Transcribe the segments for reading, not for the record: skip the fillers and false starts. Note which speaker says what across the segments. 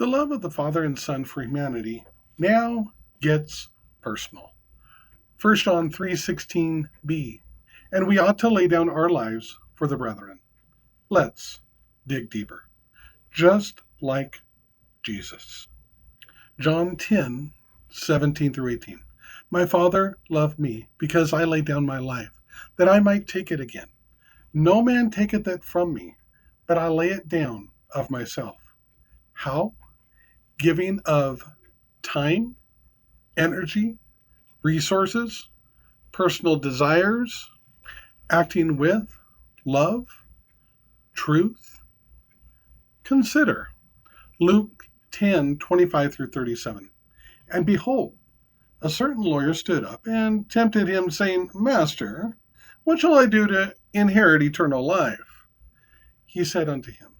Speaker 1: The love of the Father and Son for humanity now gets personal. 1 John 3:16b. And we ought to lay down our lives for the brethren. Let's dig deeper. Just like Jesus. John 10:17 through 18. My Father loved me because I laid down my life, that I might take it again. No man taketh it from me, but I lay it down of myself. How? Giving of time, energy, resources, personal desires, acting with love, truth. Consider Luke 10:25 through 37. And behold, a certain lawyer stood up and tempted him, saying, Master, what shall I do to inherit eternal life? He said unto him,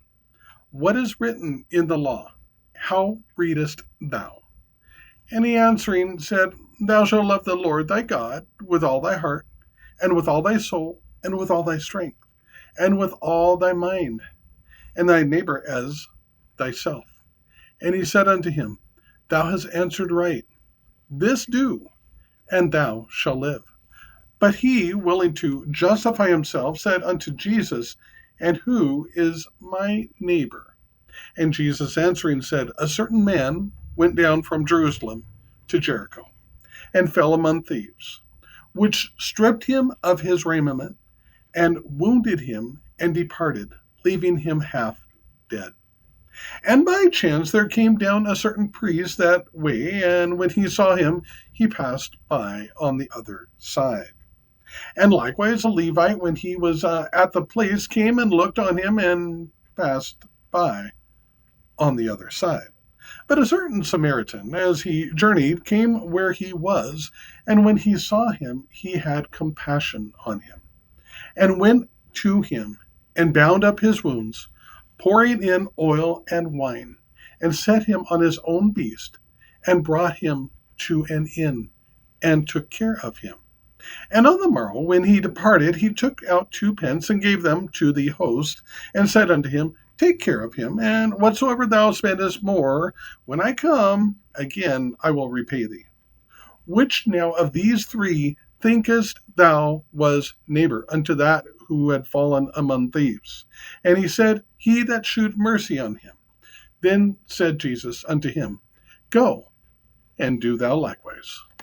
Speaker 1: What is written in the law? How readest thou? And he answering said, Thou shalt love the Lord thy God with all thy heart, and with all thy soul, and with all thy strength, and with all thy mind, and thy neighbor as thyself. And he said unto him, Thou hast answered right. This do, and thou shalt live. But he, willing to justify himself, said unto Jesus, And who is my neighbor? And Jesus answering said, A certain man went down from Jerusalem to Jericho, and fell among thieves, which stripped him of his raiment, and wounded him, and departed, leaving him half dead. And by chance there came down a certain priest that way, and when he saw him, he passed by on the other side. And likewise a Levite, when he was at the place, came and looked on him, and passed by on the other side. But a certain Samaritan, as he journeyed, came where he was, and when he saw him, he had compassion on him, and went to him, and bound up his wounds, pouring in oil and wine, and set him on his own beast, and brought him to an inn, and took care of him. And on the morrow, when he departed, he took out 2 pence, and gave them to the host, and said unto him, Take care of him, and whatsoever thou spendest more, when I come again, I will repay thee. Which now of these three thinkest thou was neighbor unto that who had fallen among thieves? And he said, He that shewed mercy on him. Then said Jesus unto him, Go, and do thou likewise.